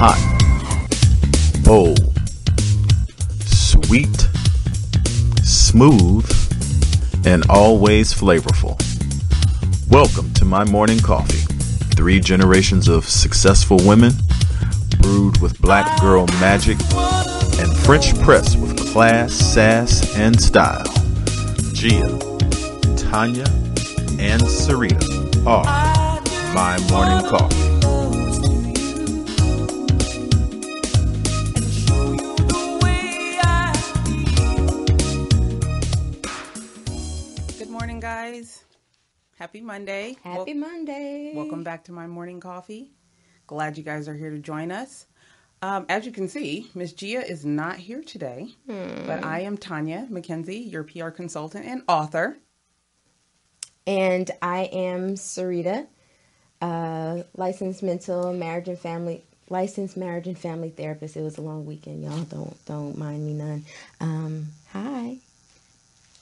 hot, bold, sweet, smooth, and always flavorful. Welcome to my morning coffee. 3 generations of successful women, brewed with black girl magic, and French press with class, sass, and style. Gia, Tanya, and Sarita are my morning coffee. Good morning, guys. Happy Monday. Happy Monday. Welcome back to my morning coffee. Glad you guys are here to join us. As you can see, Miss Gia is not here today, but I am Tanya McKenzie, your PR consultant and author. And I am Sarita, licensed marriage and family therapist. It was a long weekend, y'all. Don't mind me none. Hi.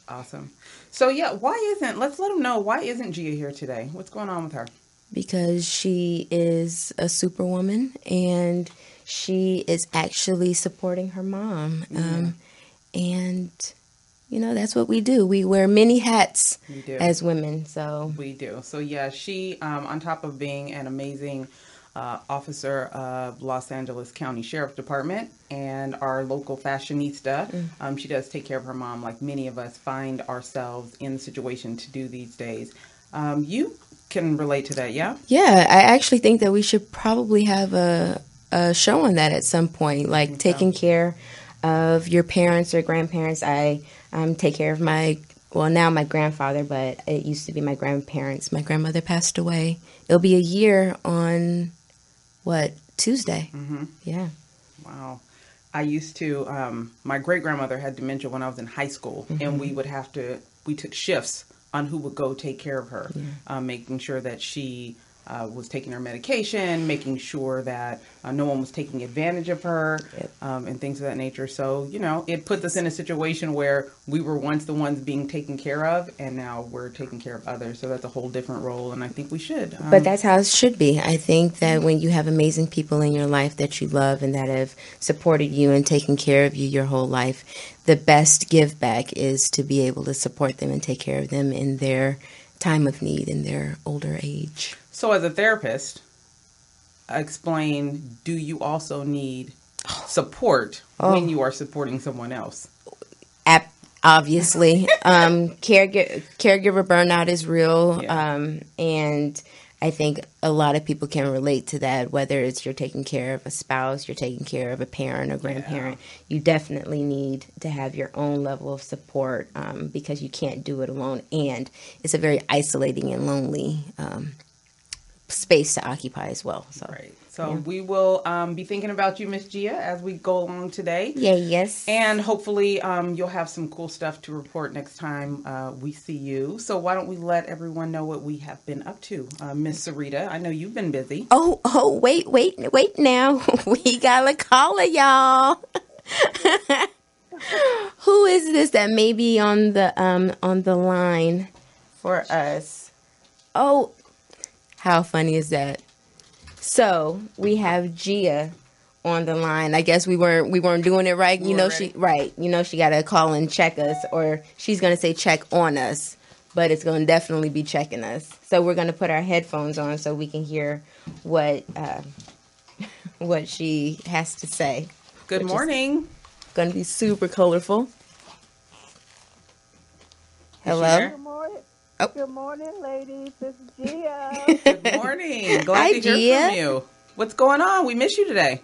Awesome. So let's let them know, why isn't Gia here today? What's going on with her? Because she is a superwoman and she is actually supporting her mom. And that's what we do. We wear many hats as women. So we do. So she, on top of being an amazing officer of Los Angeles County Sheriff Department and our local fashionista, she does take care of her mom, like many of us find ourselves in the situation to do these days. You can relate to that, yeah? Yeah, I actually think that we should probably have a show on that at some point, like taking care of your parents or grandparents. I take care of my grandfather, but it used to be my grandparents. My grandmother passed away. It'll be a year on, Tuesday? Mm-hmm. Yeah. Wow. I used to, my great-grandmother had dementia when I was in high school, and we took shifts on who would go take care of her, making sure that she was taking her medication, making sure that no one was taking advantage of her, and things of that nature. So, it puts us in a situation where we were once the ones being taken care of, and now we're taking care of others. So that's a whole different role, and I think we should. But that's how it should be. I think that when you have amazing people in your life that you love and that have supported you and taken care of you your whole life, the best give back is to be able to support them and take care of them in their time of need, in their older age. So as a therapist, explain, do you also need support when you are supporting someone else? Obviously. Caregiver burnout is real. And I think a lot of people can relate to that, whether it's you're taking care of a spouse, you're taking care of a parent or grandparent. You definitely need to have your own level of support because you can't do it alone. And it's a very isolating and lonely space to occupy as well. So we will be thinking about you, Miss Gia, as we go along today. Yes. And hopefully you'll have some cool stuff to report next time we see you. So why don't we let everyone know what we have been up to? Miss Sarita, I know you've been busy. Oh, wait now. We got a caller, y'all. Who is this that may be on the line for us? Oh, how funny is that? So we have Gia on the line. I guess we weren't doing it right. She got to call and check us, or she's gonna say check on us, but it's gonna definitely be checking us. So we're gonna put our headphones on so we can hear what she has to say. Good morning. Gonna be super colorful. Hello. Good morning. Oh. Good morning, ladies. This is Gia. Good morning. Glad to hear from you. What's going on? We miss you today.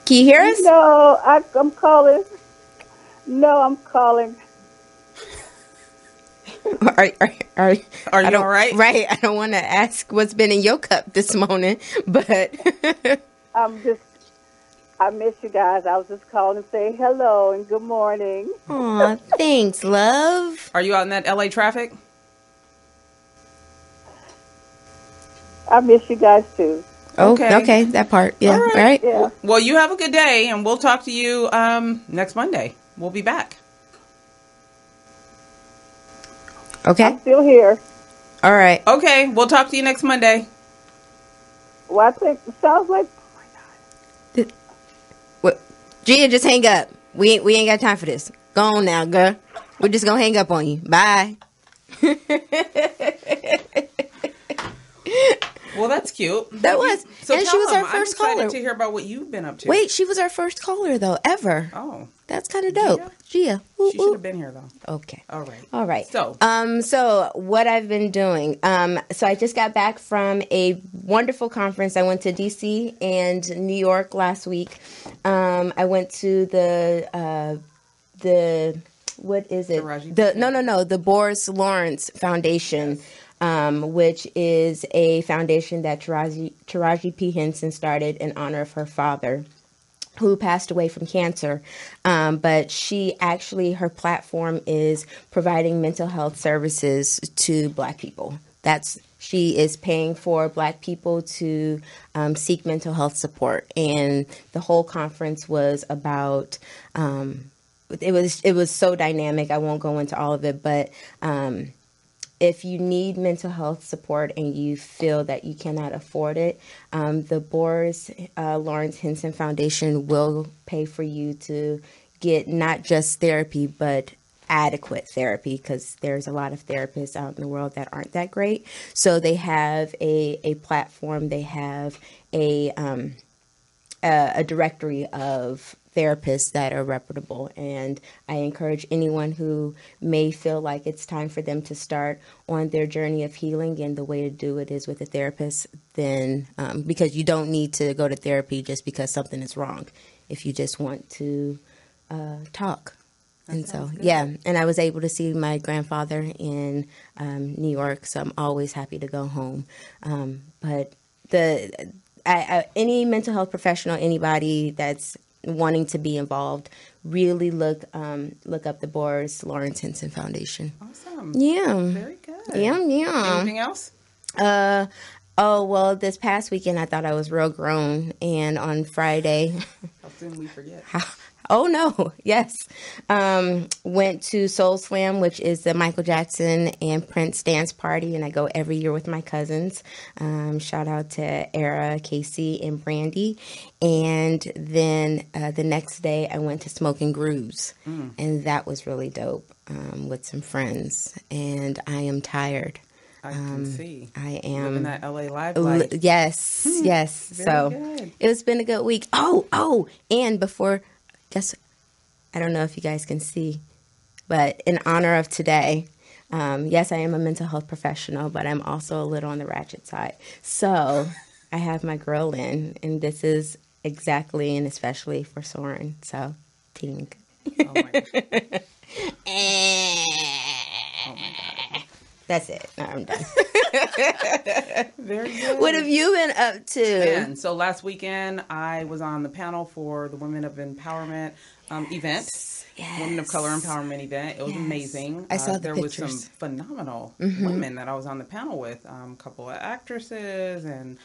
Can you hear us? No, I'm calling. No, I'm calling. Are you all right? Right. I don't want to ask what's been in your cup this morning, but I miss you guys. I was just calling to say hello and good morning. Aw, thanks, love. Are you out in that LA traffic? I miss you guys too. Okay, that part. Yeah, all right. Yeah. Well, you have a good day, and we'll talk to you next Monday. We'll be back. Okay. I'm still here. All right. Okay, we'll talk to you next Monday. Well, I think it sounds like What? Gia, just hang up. We ain't got time for this. Go on now, girl. We're just gonna hang up on you. Bye. Well, that's cute. That was. So and she was our first I'm excited caller. to hear about what you've been up to. Wait, she was our first caller though, ever. Oh. That's kind of dope. Gia. Ooh, She should have been here though. Okay. All right. All right. So, so what I've been doing. So I just got back from a wonderful conference. I went to DC and New York last week. I went to the what is it? The Boris Lawrence Foundation, which is a foundation that Taraji P. Henson started in honor of her father, who passed away from cancer. But she actually, her platform is providing mental health services to Black people. She is paying for Black people to seek mental health support. And the whole conference was about, it was so dynamic. I won't go into all of it, but if you need mental health support and you feel that you cannot afford it, the Boris Lawrence Henson Foundation will pay for you to get not just therapy, but adequate therapy, because there's a lot of therapists out in the world that aren't that great. So they have a platform, they have a directory of therapists that are reputable, and I encourage anyone who may feel like it's time for them to start on their journey of healing, and the way to do it is with a therapist, then because you don't need to go to therapy just because something is wrong, if you just want to talk. And so, yeah, and I was able to see my grandfather in New York, so I'm always happy to go home. But any mental health professional, anybody that's wanting to be involved, really look up the Boris Lawrence Henson Foundation. Awesome. Yeah. Very good. Yeah. Anything else? Oh, well, this past weekend I thought I was real grown, and on Friday... How soon we forget. Oh, no. Yes. Went to Soul Slam, which is the Michael Jackson and Prince dance party, and I go every year with my cousins. Shout out to Era, Casey, and Brandy. And then the next day I went to Smoking Grooves, and that was really dope with some friends. And I am tired. I can see. I am living that LA live life. Yes, yes. Very good. It's been a good week. Oh, and before... I don't know if you guys can see, but in honor of today, yes, I am a mental health professional, but I'm also a little on the ratchet side. So I have my grill in, and this is exactly and especially for Soren. So, ting. Oh my God. Oh my God. That's it. No, I'm done. Very good. What have you been up to? And so last weekend, I was on the panel for the Women of Empowerment event. Yes. Women of Color Empowerment event. It was amazing. I saw the there pictures. was some phenomenal women that I was on the panel with. A couple of actresses and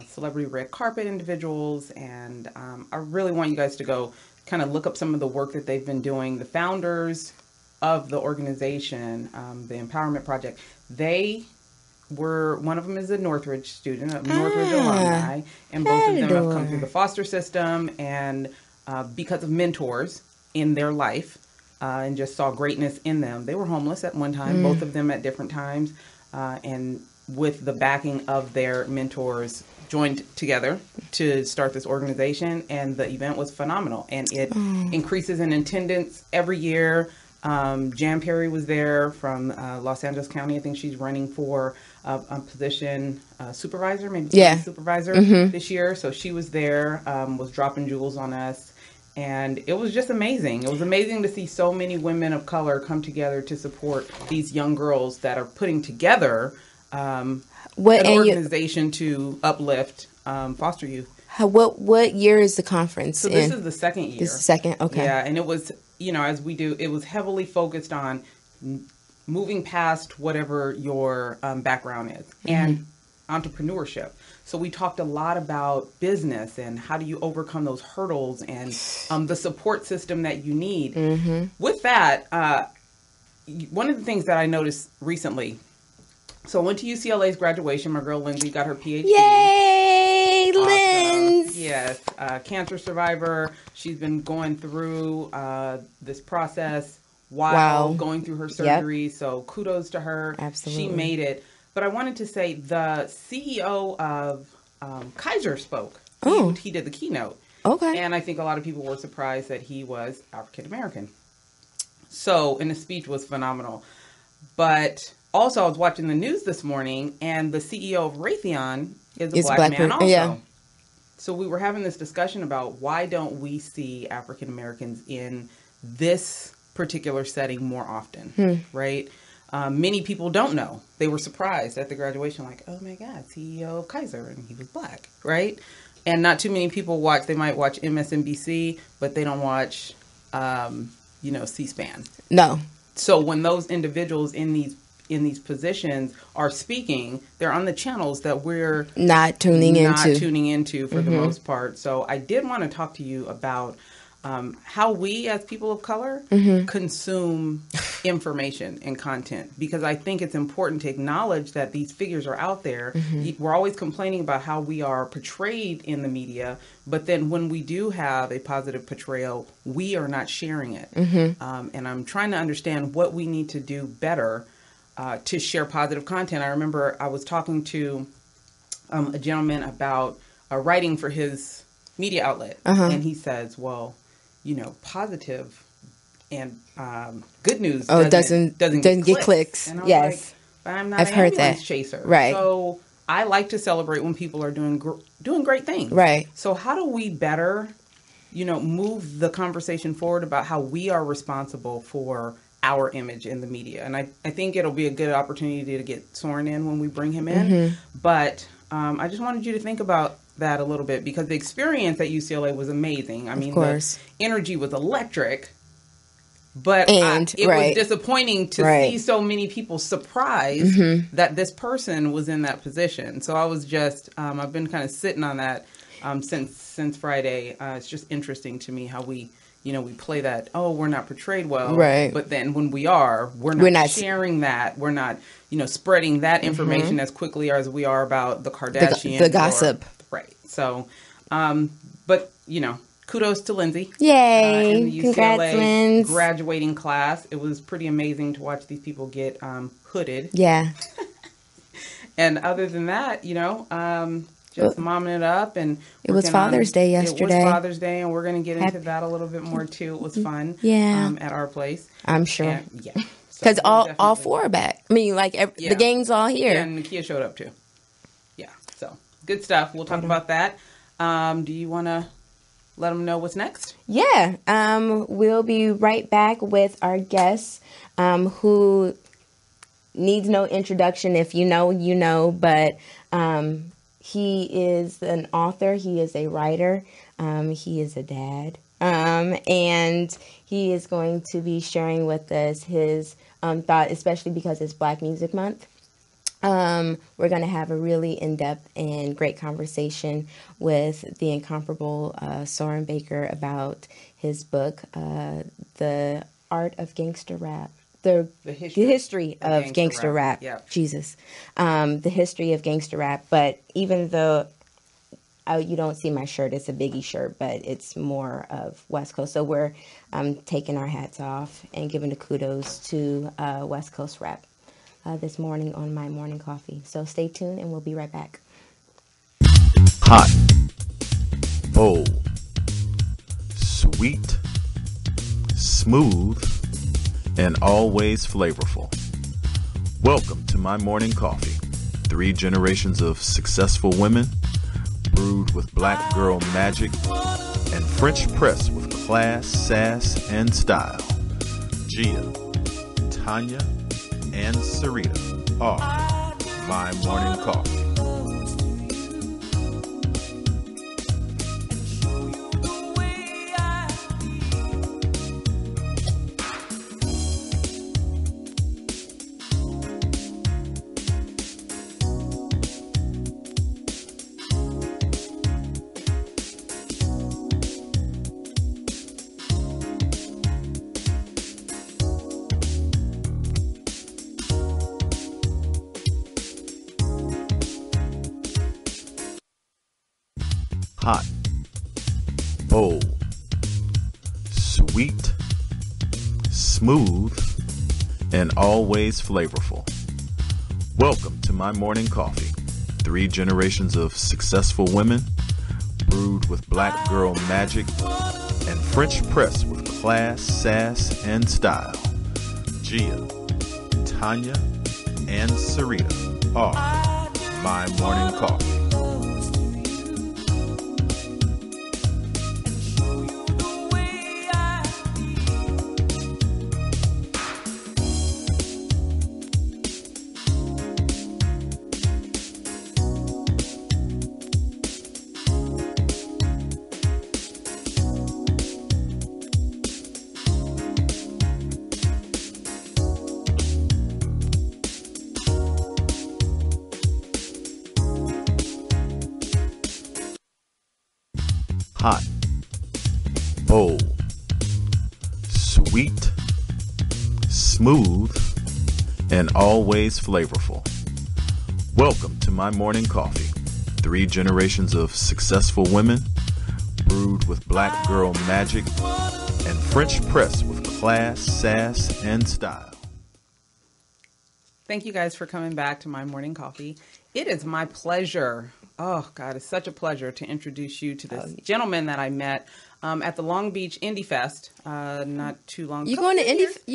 celebrity red carpet individuals. And I really want you guys to go kind of look up some of the work that they've been doing. The founders of the organization, the Empowerment Project, one of them is a Northridge student, a Northridge alumni, and both of them have come through the foster system, and because of mentors in their life, and just saw greatness in them. They were homeless at one time, both of them at different times, and with the backing of their mentors, joined together to start this organization, and the event was phenomenal, and it increases in attendance every year. Jan Perry was there from Los Angeles County. I think she's running for a position supervisor, supervisor this year. So she was there, was dropping jewels on us. And it was just amazing. It was amazing to see so many women of color come together to support these young girls that are putting together an organization to uplift foster youth. What year is the conference? So this is the second year. This is the second, okay. Yeah, and it was, as we do, it was heavily focused on moving past whatever your background is and entrepreneurship. So we talked a lot about business and how do you overcome those hurdles and the support system that you need. With that, one of the things that I noticed recently, so I went to UCLA's graduation. My girl Lindsay got her PhD. Yay! Linz. Yes, cancer survivor. She's been going through this process while going through her surgery. Yep. So kudos to her. Absolutely. She made it. But I wanted to say the CEO of Kaiser spoke. He did the keynote. Okay. And I think a lot of people were surprised that he was African American. So, and the speech was phenomenal. But also, I was watching the news this morning, and the CEO of Raytheon is a black man also. Yeah. So we were having this discussion about why don't we see African Americans in this particular setting more often, right? Many people don't know. They were surprised at the graduation, like, oh my God, CEO of Kaiser, and he was black, right? And not too many people watch. They might watch MSNBC, but they don't watch, C-SPAN. No. So when those individuals in these positions are speaking, they're on the channels that we're not tuning into for the most part. So I did want to talk to you about how we as people of color consume information and content, because I think it's important to acknowledge that these figures are out there. We're always complaining about how we are portrayed in the media, but then when we do have a positive portrayal, we are not sharing it. And I'm trying to understand what we need to do better to share positive content. I remember I was talking to a gentleman about writing for his media outlet, and he says, well, positive and good news doesn't get clicks. And I was like, I'm not an ambulance chaser. Right. So I like to celebrate when people are doing great things. Right. So how do we better, move the conversation forward about how we are responsible for our image in the media? And I think it'll be a good opportunity to get Soren in when we bring him in. But I just wanted you to think about that a little bit, because the experience at UCLA was amazing. I mean, the energy was electric, but it was disappointing to see so many people surprised that this person was in that position. So I was just, I've been kind of sitting on that since Friday. It's just interesting to me how we play that, we're not portrayed well. Right. But then when we are, we're not sharing that. We're not, spreading that information as quickly as we are about the Kardashians. The gossip. Right. So, but, kudos to Lindsay. Yay. In the UCLA Congrats, Linz. graduating class. It was pretty amazing to watch these people get hooded. Yeah. And other than that, just momming it up. And it was Father's Day yesterday. It was Father's Day, and we're going to get into that a little bit more too. It was fun. At our place. I'm sure. And, because all four are back. I mean, the gang's all here. Yeah, and Nakia showed up too. Yeah, so good stuff. We'll talk about that. Do you want to let them know what's next? Yeah, we'll be right back with our guest, who needs no introduction. If you know, you know. But he is an author. He is a writer. He is a dad. And he is going to be sharing with us his thought, especially because it's Black Music Month. We're going to have a really in-depth and great conversation with the incomparable Soren Baker about his book, The Art of Gangster Rap. The history of gangster rap. Yep. Jesus. The history of gangster rap. But even though you don't see my shirt, it's a Biggie shirt, but it's more of West Coast. So we're taking our hats off and giving the kudos to West Coast rap this morning on My Morning Coffee. So stay tuned and we'll be right back. Hot, bold, sweet, smooth, and always flavorful. Welcome to My Morning Coffee. 3 generations of successful women, brewed with black girl magic and French press with class, sass, and style. Gia, Tanya, and Sarita are My Morning Coffee. hot, bold, sweet, smooth, and always flavorful. Welcome to my morning coffee. 3 generations of successful women, brewed with black girl magic and French press with class, sass, and style. Gia, Tanya, and Sarita are my morning coffee. Hot, bold, sweet, smooth, and always flavorful. Welcome to my morning coffee. 3 generations of successful women, brewed with black girl magic and French press with class, sass, and style. Thank you guys for coming back to my morning coffee. It is my pleasure. Oh, God, it's such a pleasure to introduce you to this gentleman that I met at the Long Beach Indie Fest not too long ago. You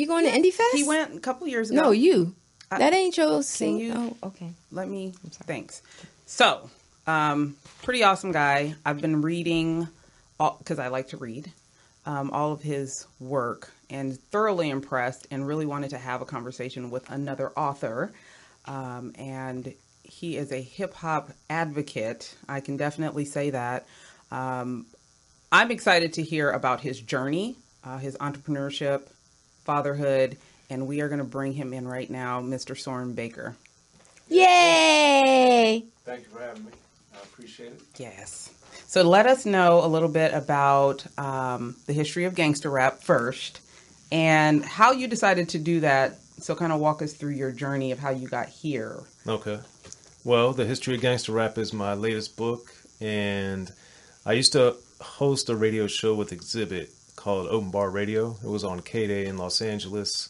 going to Indie Fest? He went a couple years ago. No, you. That ain't your Can you? Oh, okay. Let me. Thanks. So, pretty awesome guy. I've been reading, because I like to read, all of his work and thoroughly impressed and really wanted to have a conversation with another author. And he is a hip hop advocate. I can definitely say that. I'm excited to hear about his journey, his entrepreneurship, fatherhood, and we are going to bring him in right now, Mr. Soren Baker. Yay! Thank you for having me. I appreciate it. Yes. So let us know a little bit about the history of gangster rap first and how you decided to do that. So kind of walk us through your journey of how you got here. Okay. Well, The History of Gangster Rap is my latest book, and I used to host a radio show with Exhibit called Open Bar Radio. It was on K-Day in Los Angeles,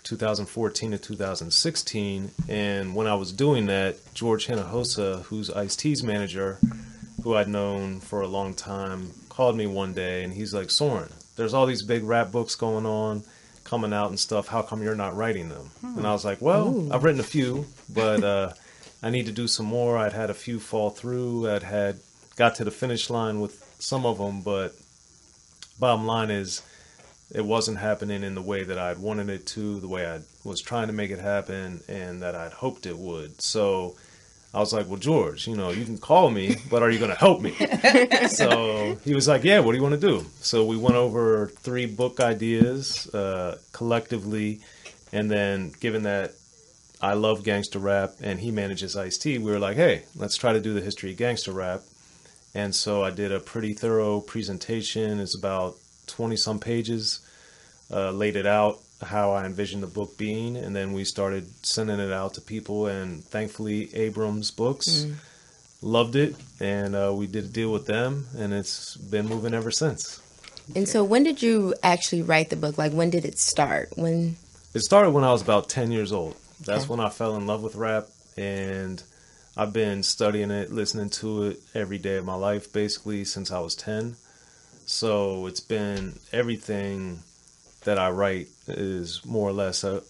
2014 to 2016, and when I was doing that, George Hinojosa, who's Ice-T's manager, who I'd known for a long time, called me one day, and he's like, Soren, there's all these big rap books going on, coming out and stuff, how come you're not writing them? And I was like, well, I've written a few, but I need to do some more. I'd had a few fall through. I'd got to the finish line with some of them, but bottom line is it wasn't happening in the way that I'd wanted it to, the way I was trying to make it happen, and that I'd hoped it would. So I was like, well, George, you can call me, but are you going to help me? So he was like, yeah, what do you want to do? So we went over 3 book ideas collectively, and then given that I love gangster rap and he manages Ice-T, we were like, hey, let's try to do the history of gangster rap. And so I did a pretty thorough presentation. It's about 20-some pages, laid it out, how I envisioned the book being, and then we started sending it out to people, and thankfully Abrams Books loved it, and we did a deal with them, and it's been moving ever since. And so when did you actually write the book? Like, when did it start? It started when I was about 10 years old. That's when I fell in love with rap, and I've been studying it, listening to it every day of my life, basically, since I was 10. So it's been everything that I write is more or less a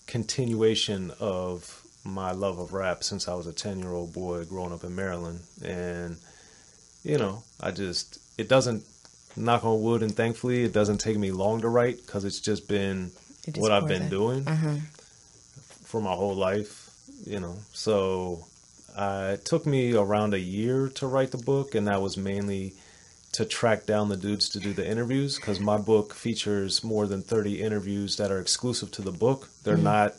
continuation of my love of rap since I was a 10-year-old boy growing up in Maryland. And, it doesn't, knock on wood, and thankfully it doesn't take me long to write because it's just been what I've been doing for my whole life, So it took me around a year to write the book, and that was mainly to track down the dudes to do the interviews, because my book features more than 30 interviews that are exclusive to the book. They're not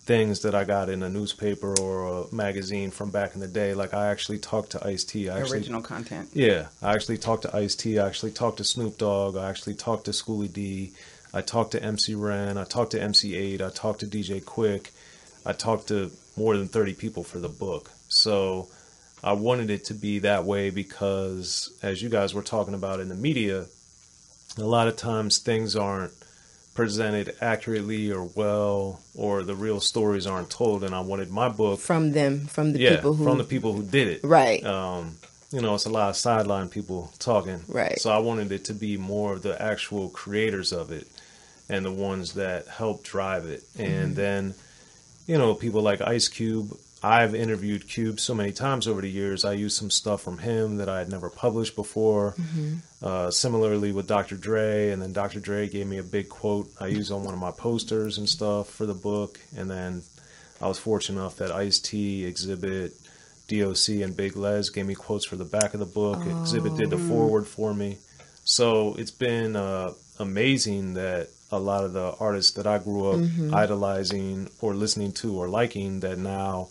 things that I got in a newspaper or a magazine from back in the day. Like, I actually talked to Ice-T. Original content. Yeah, I actually talked to Ice-T. I actually talked to Snoop Dogg. I actually talked to Schoolie D. I talked to MC Ren. I talked to MC8. I talked to DJ Quick. I talked to more than 30 people for the book. So I wanted it to be that way because, as you guys were talking about in the media, a lot of times things aren't presented accurately or well, or the real stories aren't told. And I wanted my book from the people who did it. Right. It's a lot of sideline people talking. Right. So I wanted it to be more of the actual creators of it and the ones that helped drive it. And then, people like Ice Cube. I've interviewed Cube so many times over the years. I used some stuff from him that I had never published before. Similarly with Dr. Dre, and then Dr. Dre gave me a big quote I used on one of my posters and stuff for the book. And then I was fortunate enough that Ice-T, Exhibit, DOC, and Big Les gave me quotes for the back of the book. Exhibit did the foreword for me. So it's been amazing that a lot of the artists that I grew up idolizing or listening to or liking, that now,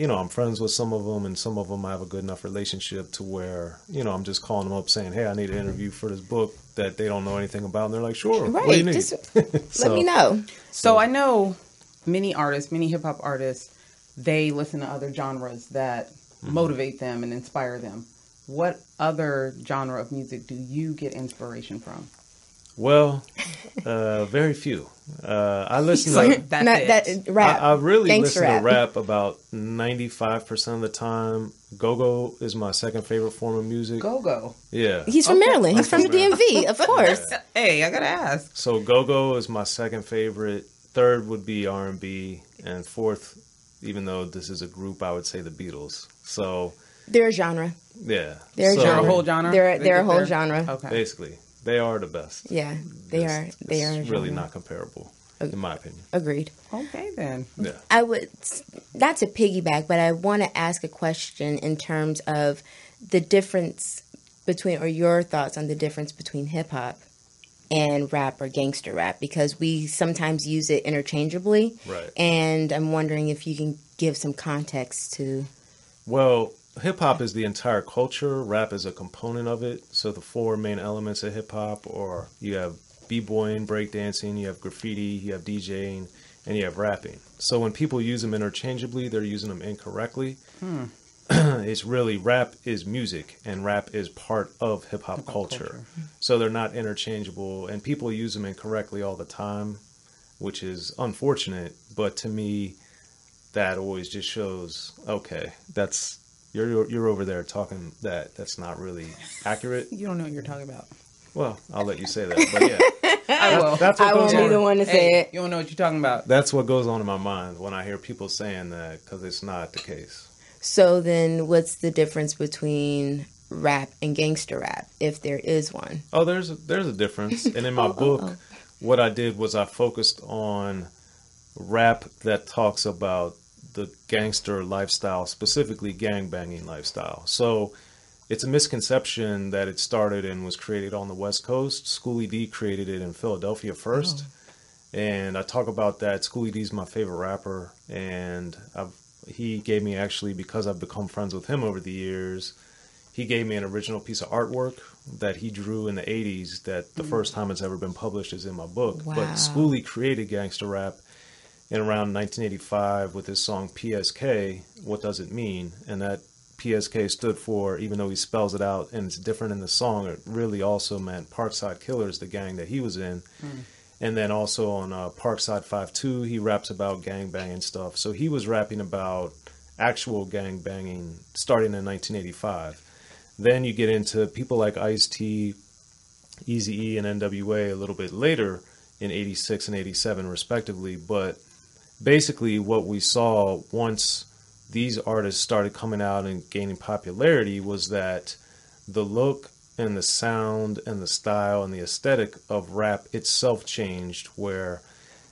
I'm friends with some of them, and some of them I have a good enough relationship to where, I'm just calling them up saying, hey, I need an interview for this book that they don't know anything about. And they're like, sure, Right. What do you need? Just let me know. So I know many hip hop artists, they listen to other genres that motivate them and inspire them. What other genre of music do you get inspiration from? Well, very few. I listen to rap. I really Gangster listen rap. to rap about 95% of the time. Go-go is my second favorite form of music. Go-go. Yeah. He's from Maryland. He's from the DMV, of course. Hey, I gotta ask. So go-go is my second favorite. Third would be R&B, and fourth, even though this is a group, I would say the Beatles. So They're a genre. yeah, They're They're a whole genre? They're a whole genre. Okay. basically. They are the best. Yeah, they are. They are It's a really genre. not comparable, in my opinion. Agreed. Okay, then. Yeah. I would, not to piggyback, but I want to ask a question in terms of the difference between, or your thoughts on the difference between hip hop and rap or gangster rap, because we sometimes use it interchangeably. Right. And I'm wondering if you can give some context to. Well, hip hop is the entire culture. Rap is a component of it. So the four main elements of hip hop are, you have b-boying, breakdancing, you have graffiti, you have DJing, and you have rapping. So when people use them interchangeably, they're using them incorrectly. It's really, rap is music, and rap is part of hip hop culture. So they're not interchangeable, and people use them incorrectly all the time, which is unfortunate. But to me, that always just shows, okay, that's, you're over there talking that's not really accurate. You don't know what you're talking about. Well, I'll let you say that, but yeah. I will. That's what I goes won't be on. the one to say Hey, it. you don't know what you're talking about. That's what goes on in my mind when I hear people saying that, because it's not the case. So then what's the difference between rap and gangster rap, if there is one? Oh, there's a difference. And in my book, what I did was I focused on rap that talks about the gangster lifestyle, specifically gangbanging lifestyle. So it's a misconception that it started and was created on the West Coast. Schoolie D created it in Philadelphia first. And I talk about that. Schoolie D is my favorite rapper. And he gave me, actually, because I've become friends with him over the years, he gave me an original piece of artwork that he drew in the 80s that the first time it's ever been published is in my book. Wow. But Schoolie created gangster rap in around 1985 with his song PSK, What Does It Mean? And that PSK stood for, even though he spells it out and it's different in the song, it really also meant Parkside Killers, the gang that he was in. And then also on Parkside 5-2, he raps about gang banging stuff. So he was rapping about actual gang banging starting in 1985. Then you get into people like Ice-T, Eazy-E, and NWA a little bit later in 86 and 87 respectively. But basically what we saw once these artists started coming out and gaining popularity was that the look and the sound and the style and the aesthetic of rap itself changed, where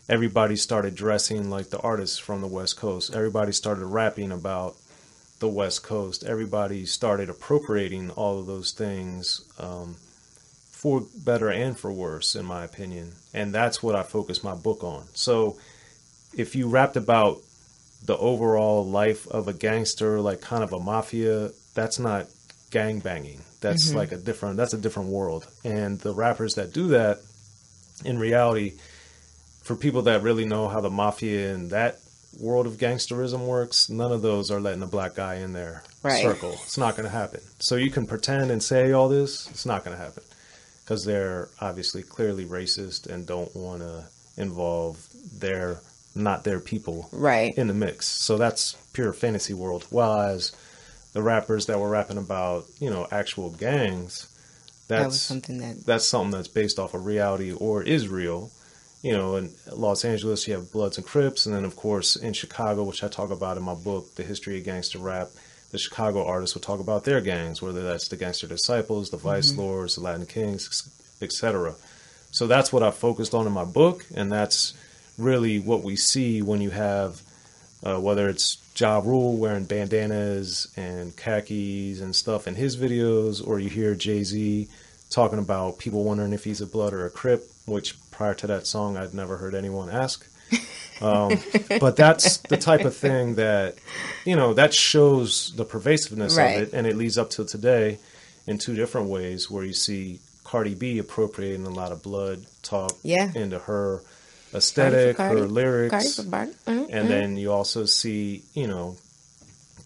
everybody started dressing like the artists from the West Coast. Everybody started rapping about the West Coast. Everybody started appropriating all of those things, for better and for worse, in my opinion. And that's what I focus my book on. So if you rapped about the overall life of a gangster, like kind of a mafia, that's not gang banging. That's like that's a different world. And the rappers that do that, in reality, for people that really know how the mafia and that world of gangsterism works, none of those are letting a black guy in their circle. It's not going to happen. So you can pretend and say all this, it's not going to happen because they're obviously clearly racist and don't want to involve not their people in the mix. So that's pure fantasy world. While the rappers that were rapping about, actual gangs, that's something that's based off of reality or is real. In Los Angeles, you have Bloods and Crips. And then, of course, in Chicago, which I talk about in my book, The History of Gangster Rap, the Chicago artists will talk about their gangs, whether that's the Gangster Disciples, the Vice Lords, the Latin Kings, etc. So that's what I focused on in my book. And that's really what we see when you have, whether it's Ja Rule wearing bandanas and khakis and stuff in his videos, or you hear Jay-Z talking about people wondering if he's a Blood or a Crip, which prior to that song, I'd never heard anyone ask. But that's the type of thing that, that shows the pervasiveness of it. And it leads up to today in two different ways where you see Cardi B appropriating a lot of blood talk into her aesthetic, her lyrics. And then you also see,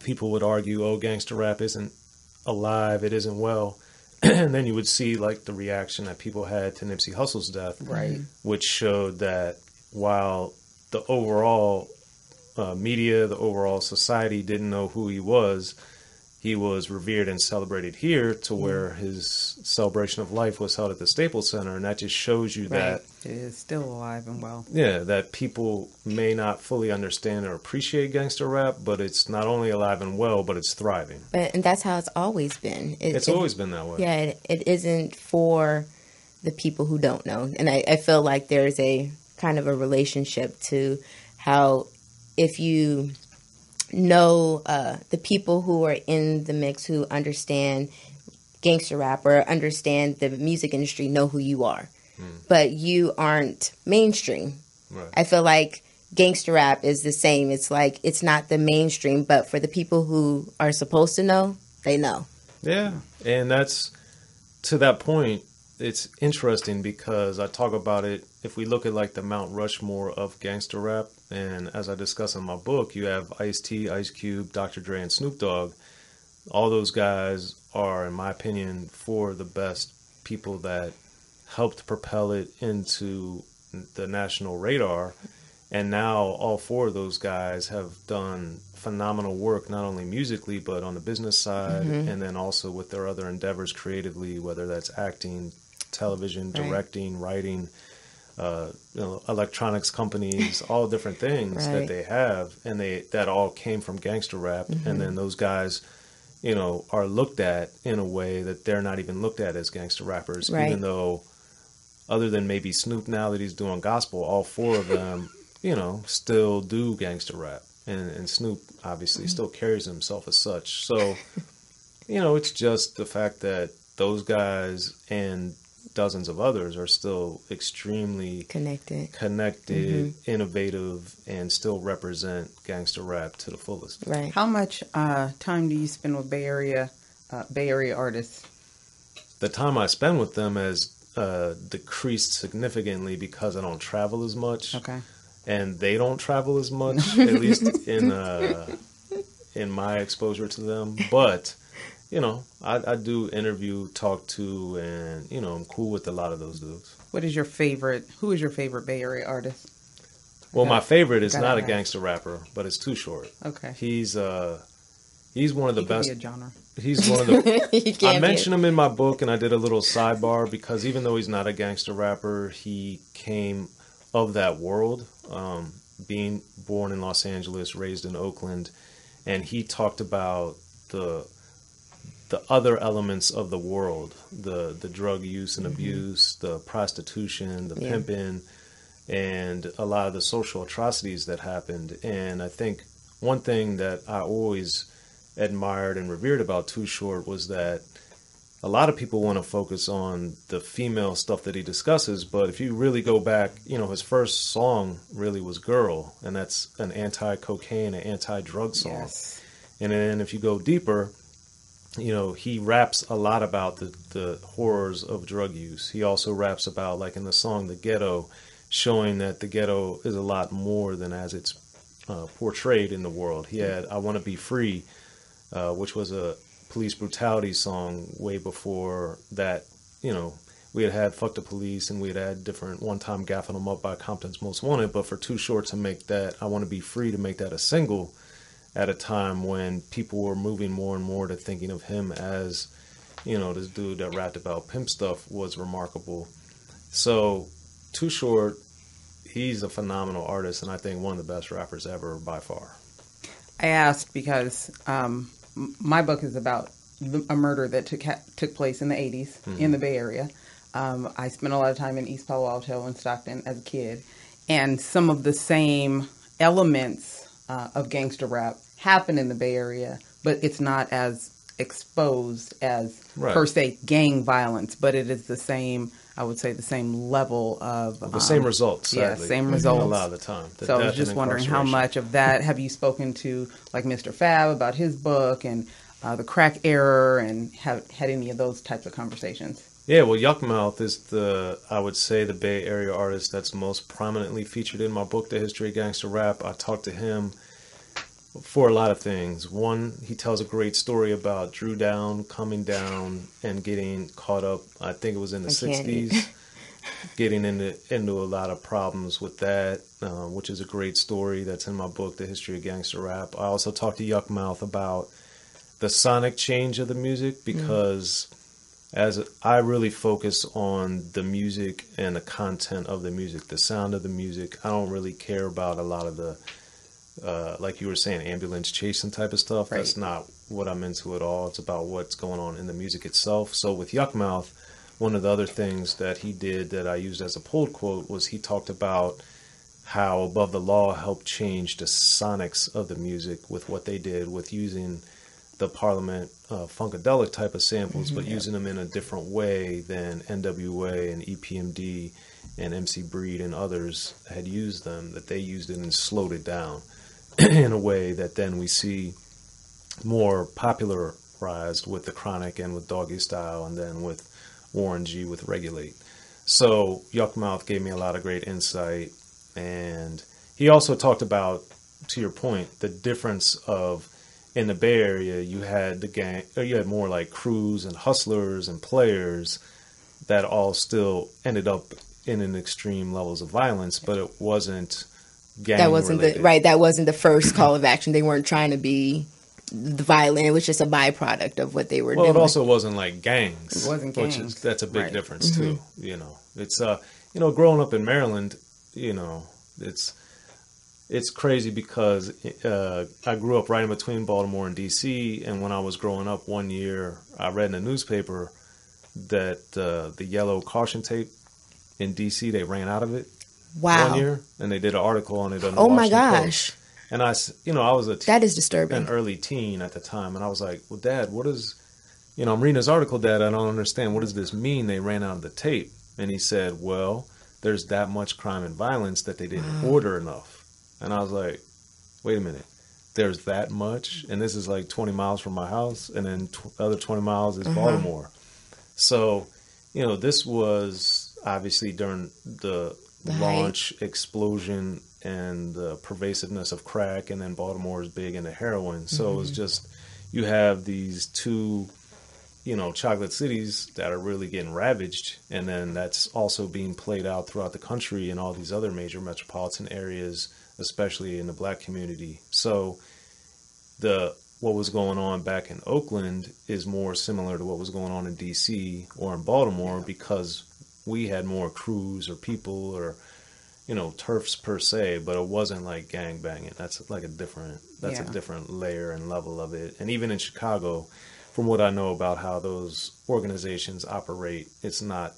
people would argue, oh, gangster rap isn't alive, it isn't well. And then you would see like the reaction that people had to Nipsey Hussle's death, which showed that while the overall media, the overall society didn't know who he was revered and celebrated here to where his celebration of life was held at the Staples Center. And that just shows you that it is still alive and well. Yeah, that people may not fully understand or appreciate gangster rap, but it's not only alive and well, but it's thriving. And that's how it's always been. It's always been that way. Yeah, it isn't for the people who don't know. And I feel like there's a kind of a relationship to how if you know the people who are in the mix who understand gangster rap or understand the music industry know who you are, but you aren't mainstream. I feel like gangster rap is the same. It's like it's not the mainstream, but for the people who are supposed to know, they know. Yeah, and that's to that point. It's interesting because I talk about it. If we look at like the Mount Rushmore of gangster rap, and as I discuss in my book, you have Ice-T, Ice Cube, Dr. Dre, and Snoop Dogg. All those guys are, in my opinion, four of the best people that helped propel it into the national radar. And now all four of those guys have done phenomenal work, not only musically, but on the business side, and then also with their other endeavors creatively, whether that's acting, television, directing, writing, electronics companies, all different things that they have, and that all came from gangster rap. And then those guys, are looked at in a way that they're not even looked at as gangster rappers, even though, other than maybe Snoop now that he's doing gospel, all four of them, still do gangster rap, and Snoop obviously still carries himself as such. So, it's just the fact that those guys and dozens of others are still extremely connected, innovative, and still represent gangster rap to the fullest. Right. How much time do you spend with Bay Area artists? The time I spend with them has decreased significantly because I don't travel as much. Okay. And they don't travel as much, at least in my exposure to them. But I do interview, talk to, and, I'm cool with a lot of those dudes. Who is your favorite Bay Area artist? Well, my favorite is not a gangster rapper, but it's Too Short. Okay. He's one of the best. Be a genre. He's one of the. I mentioned him in my book, and I did a little sidebar because even though he's not a gangster rapper, he came of that world, being born in Los Angeles, raised in Oakland, and he talked about the other elements of the world, the drug use and abuse, the prostitution, the pimping, and a lot of the social atrocities that happened. And I think one thing that I always admired and revered about Too Short was that a lot of people want to focus on the female stuff that he discusses, but if you really go back, his first song really was Girl, and that's an anti-cocaine, an anti-drug song. Yes. And then if you go deeper, he raps a lot about the horrors of drug use. He also raps about, like in the song The Ghetto, showing that the ghetto is a lot more than as it's portrayed in the world. He had I Want to Be Free, which was a police brutality song way before that. We had Fuck the Police, and we had different One Time Gaffing Them Up by Compton's Most Wanted, but for Too Short to make that I Want to Be Free, to make that a single at a time when people were moving more and more to thinking of him as, this dude that rapped about pimp stuff, was remarkable. So Too Short, he's a phenomenal artist, and I think one of the best rappers ever by far. I asked because my book is about a murder that took place in the 80s in the Bay Area. I spent a lot of time in East Palo Alto and Stockton as a kid, and some of the same elements of gangster rap happen in the Bay Area, but it's not as exposed as per se gang violence, but it is the same, I would say the same level of the same results, sadly. Yeah, same results a lot of the time. So I was just wondering how much of that have you spoken to, like Mr. Fab about his book and the crack era, and have had any of those types of conversations? Yeah, well, Yuckmouth is I would say, the Bay Area artist that's most prominently featured in my book, The History of Gangster Rap. I talked to him for a lot of things. One, he tells a great story about Drew Down coming down and getting caught up, I think it was in the 60s, getting into a lot of problems with that, which is a great story that's in my book, The History of Gangster Rap. I also talked to Yuckmouth about the sonic change of the music, because as I really focus on the music and the content of the music, the sound of the music. I don't really care about a lot of the, like you were saying, ambulance chasing type of stuff. Right. That's not what I'm into at all. It's about what's going on in the music itself. So with Yuckmouth, one of the other things that he did that I used as a pulled quote was he talked about how Above the Law helped change the sonics of the music with what they did with using the Parliament Funkadelic type of samples, but using them in a different way than NWA and EPMD and MC Breed and others had used them, that they used it and slowed it down in a way that then we see more popularized with The Chronic and with Doggy Style, and then with Warren G with Regulate. So Yuckmouth gave me a lot of great insight, and he also talked about, to your point, the difference of, in the Bay Area, you had you had more like crews and hustlers and players that all still ended up in an extreme levels of violence, but it wasn't gang related. That wasn't the first call of action. They weren't trying to be violent. It was just a byproduct of what they were doing. Well, it also wasn't like gangs. It wasn't gangs. That's a big difference too. It's growing up in Maryland, it's crazy because I grew up right in between Baltimore and D.C., and when I was growing up one year, I read in the newspaper that the yellow caution tape in D.C., they ran out of it. Wow. 1 year, and they did an article on it on the Oh my Washington gosh. Post. And I was that is disturbing. an early teen at the time, and I was like, well, Dad, what is, I'm reading this article, Dad, I don't understand. What does this mean they ran out of the tape? And he said, well, there's that much crime and violence that they didn't order enough. And I was like, wait a minute, there's that much? And this is like 20 miles from my house, and then the other 20 miles is Baltimore. So, this was obviously during the launch, explosion, and the pervasiveness of crack, and then Baltimore is big into heroin. So it was just, you have these two, chocolate cities that are really getting ravaged, and then that's also being played out throughout the country in all these other major metropolitan areas, especially in the black community. So what was going on back in Oakland is more similar to what was going on in D.C. or in Baltimore, because we had more crews or people or, turfs per se, but it wasn't like gang banging. That's like a different layer and level of it. And even in Chicago, from what I know about how those organizations operate, it's not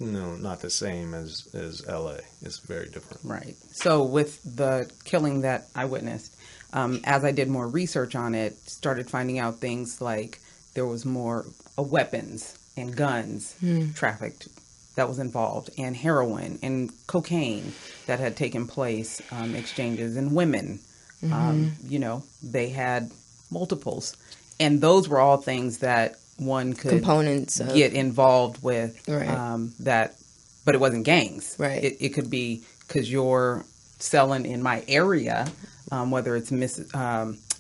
not the same as LA. It's very different. Right. So with the killing that I witnessed, as I did more research on it, started finding out things like there was more weapons and guns trafficked that was involved, and heroin and cocaine that had taken place, exchanges, and women. They had multiples. And those were all things that one could components get involved with, that, but it wasn't gangs. Right. It could be because you're selling in my area, whether it's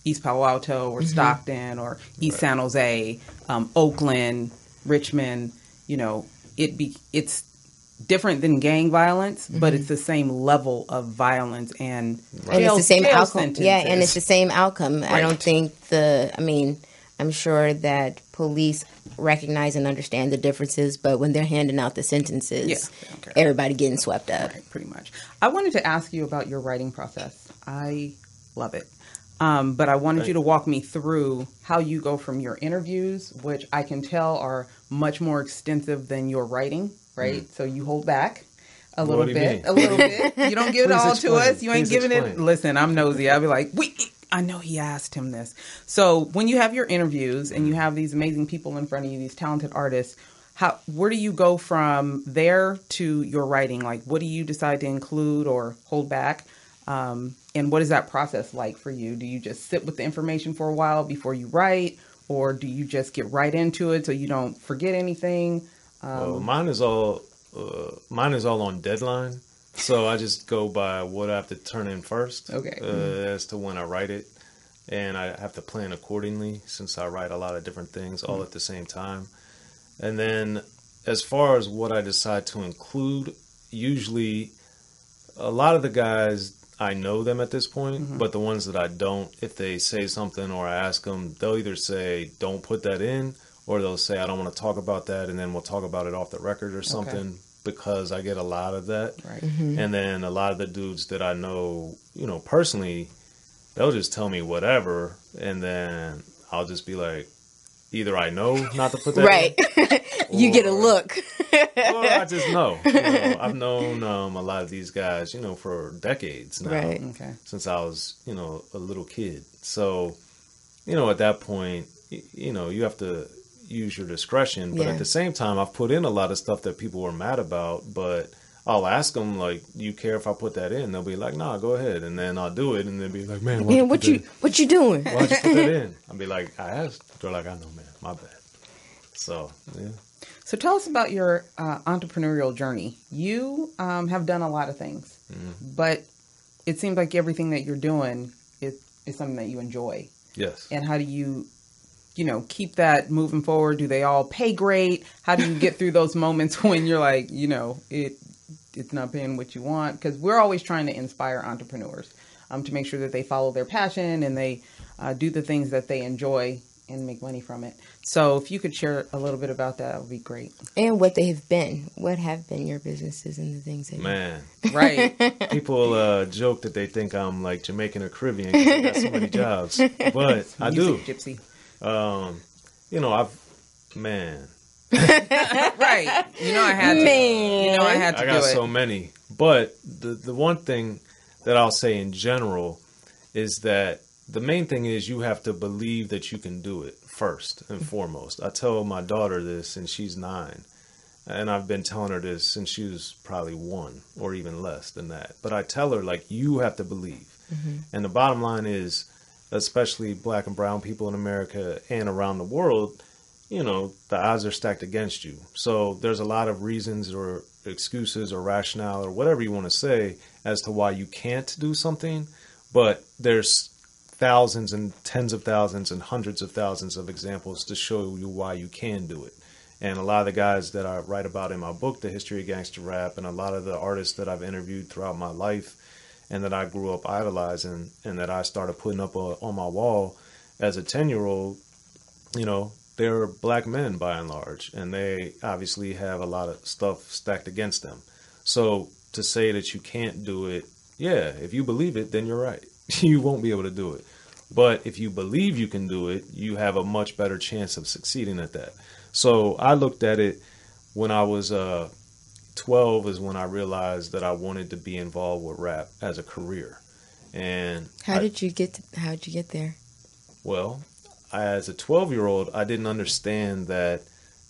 East Palo Alto or Stockton or East San Jose, Oakland, Richmond. It's different than gang violence, but it's the same level of violence and it's the same outcome. sentences. Yeah, and it's the same outcome. Right. I don't think I'm sure that police recognize and understand the differences, but when they're handing out the sentences, everybody getting swept up. Right, pretty much. I wanted to ask you about your writing process. I love it. But I wanted you to walk me through how you go from your interviews, which I can tell are much more extensive than your writing, right? So you hold back a little bit. You don't give it all to us. You ain't giving it. Listen, I'm nosy. I'll be like, I know he asked him this. So when you have your interviews and you have these amazing people in front of you, these talented artists, where do you go from there to your writing? Like, what do you decide to include or hold back? And what is that process like for you? Do you just sit with the information for a while before you write, or do you just get right into it so you don't forget anything? Well, mine is all on deadline. So I just go by what I have to turn in first as to when I write it. And I have to plan accordingly since I write a lot of different things all at the same time. And then as far as what I decide to include, usually a lot of the guys, I know them at this point, but the ones that I don't, if they say something or I ask them, they'll either say, don't put that in, or they'll say, I don't want to talk about that, and then we'll talk about it off the record or something. Because I get a lot of that. Right. And then a lot of the dudes that I know, personally, they'll just tell me whatever. And then I'll just be like, either I know not to put that in, You get a look. or I just know. I've known a lot of these guys, for decades now. Right. Okay. Since I was, a little kid. So, at that point, you have to use your discretion, but at the same time I've put in a lot of stuff that people were mad about, but I'll ask them, like, you care if I put that in? They'll be like, nah, go ahead. And then I'll do it, and they'll be like, man, what you doing? Why'd you put that in? I'll be like, I asked. They're like, I know, man, my bad. So So tell us about your entrepreneurial journey. You have done a lot of things, but it seems like everything that you're doing is something that you enjoy. Yes. And how do you keep that moving forward? Do they all pay great? How do you get through those moments when you're like, it's not paying what you want? Because we're always trying to inspire entrepreneurs to make sure that they follow their passion and they do the things that they enjoy and make money from it. So if you could share a little bit about that would be great. And what they have been. What have been your businesses and the things that Man. Right. People joke that they think I'm like Jamaican or Caribbean because I got so many jobs. But I do. Gypsy. Right. I had to. I had to. I got so many. But the one thing that I'll say in general is that the main thing is you have to believe that you can do it first and foremost. I tell my daughter this, and she's 9. And I've been telling her this since she was probably 1 or even less than that. But I tell her, like, you have to believe. And the bottom line is, especially black and brown people in America and around the world, the odds are stacked against you. So there's a lot of reasons or excuses or rationale or whatever you want to say as to why you can't do something. But there's thousands and tens of thousands and hundreds of thousands of examples to show you why you can do it. And a lot of the guys that I write about in my book, The History of Gangster Rap, and a lot of the artists that I've interviewed throughout my life and that I grew up idolizing and that I started putting up on my wall as a 10-year-old, they're black men by and large, and they obviously have a lot of stuff stacked against them. So to say that you can't do it, if you believe it, then you're right. You won't be able to do it. But if you believe you can do it, you have a much better chance of succeeding at that. So I looked at it when I was 12 is when I realized that I wanted to be involved with rap as a career. And how'd you get there? Well, as a 12-year-old, I didn't understand that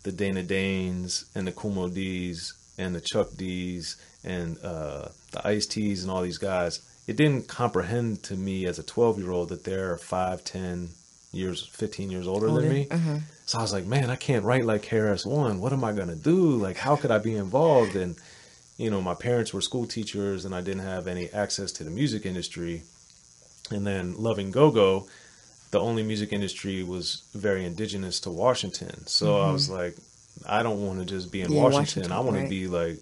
the Dana Danes and the Kumo D's and the Chuck D's and the Ice T's and all these guys, it didn't comprehend to me as a 12-year-old that they're 5, 10 years, 15 years older than me. So I was like, man, I can't write like KRS-One. What am I going to do? Like, how could I be involved? And, my parents were school teachers and I didn't have any access to the music industry. And then loving go-go, the only music industry was very indigenous to Washington. So I was like, I don't want to just be in Washington. I want to be like,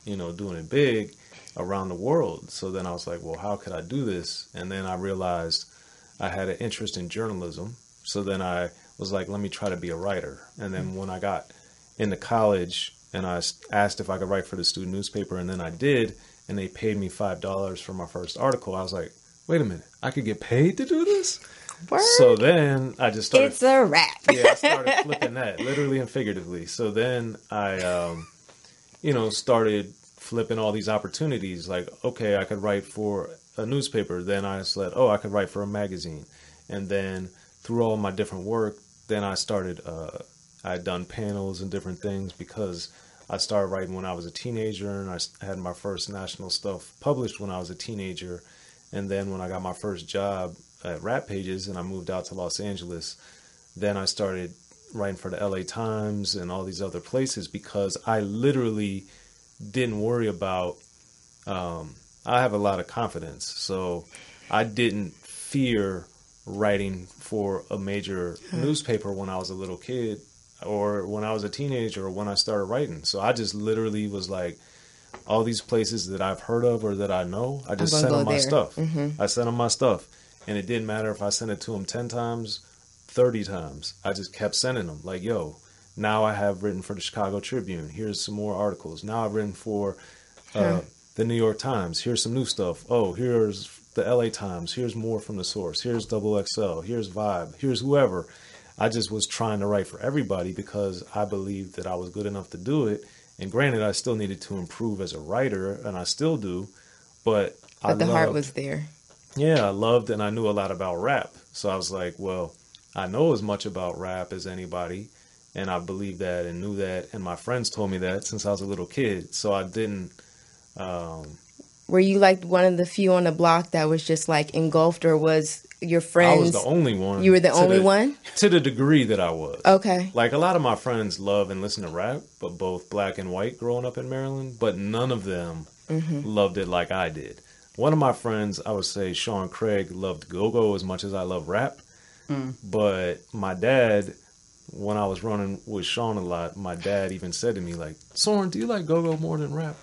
doing it big around the world. So then I was like, well, how could I do this? And then I realized I had an interest in journalism. So then I was like, let me try to be a writer. And then when I got into college and I asked if I could write for the student newspaper, and then I did, and they paid me $5 for my first article, I was like, wait a minute, I could get paid to do this? Word. So then I just started. It's a wrap. Yeah, I started flipping that, literally and figuratively. So then I, started flipping all these opportunities. Like, okay, I could write for a newspaper. Then I said, I could write for a magazine. And then through all my different work, then I started, I'd done panels and different things because I started writing when I was a teenager, and I had my first national stuff published when I was a teenager. And then when I got my first job at Rap Pages and I moved out to Los Angeles, then I started writing for the LA Times and all these other places because I literally didn't worry about, I have a lot of confidence. So I didn't fear writing for a major newspaper when I was a little kid or when I was a teenager or when I started writing. So I just literally was like, all these places that I've heard of or that I know, I just sent them my stuff. I sent them my stuff. And it didn't matter if I sent it to them 10 times, 30 times. I just kept sending them. Like, yo, now I have written for the Chicago Tribune. Here's some more articles. Now I've written for the New York Times. Here's some new stuff. Oh, here's the LA Times. Here's more from the source. Here's XXL. Here's Vibe. Here's whoever. I just was trying to write for everybody because I believed that I was good enough to do it. And granted, I still needed to improve as a writer, and I still do. But the heart was there. Yeah, I loved and I knew a lot about rap. So I was like, well, I know as much about rap as anybody. And I believed that and knew that. And my friends told me that since I was a little kid. So I didn't. Were you like one of the few on the block that was just like engulfed, or was your friends? I was the only one. You were the only one? To the degree that I was. Okay. Like a lot of my friends love and listen to rap, but both black and white growing up in Maryland. But none of them loved it like I did. One of my friends, I would say Sean Craig, loved go-go as much as I love rap. But my dad, when I was running with Sean a lot, my dad even said to me, like, Soren, do you like go-go more than rap?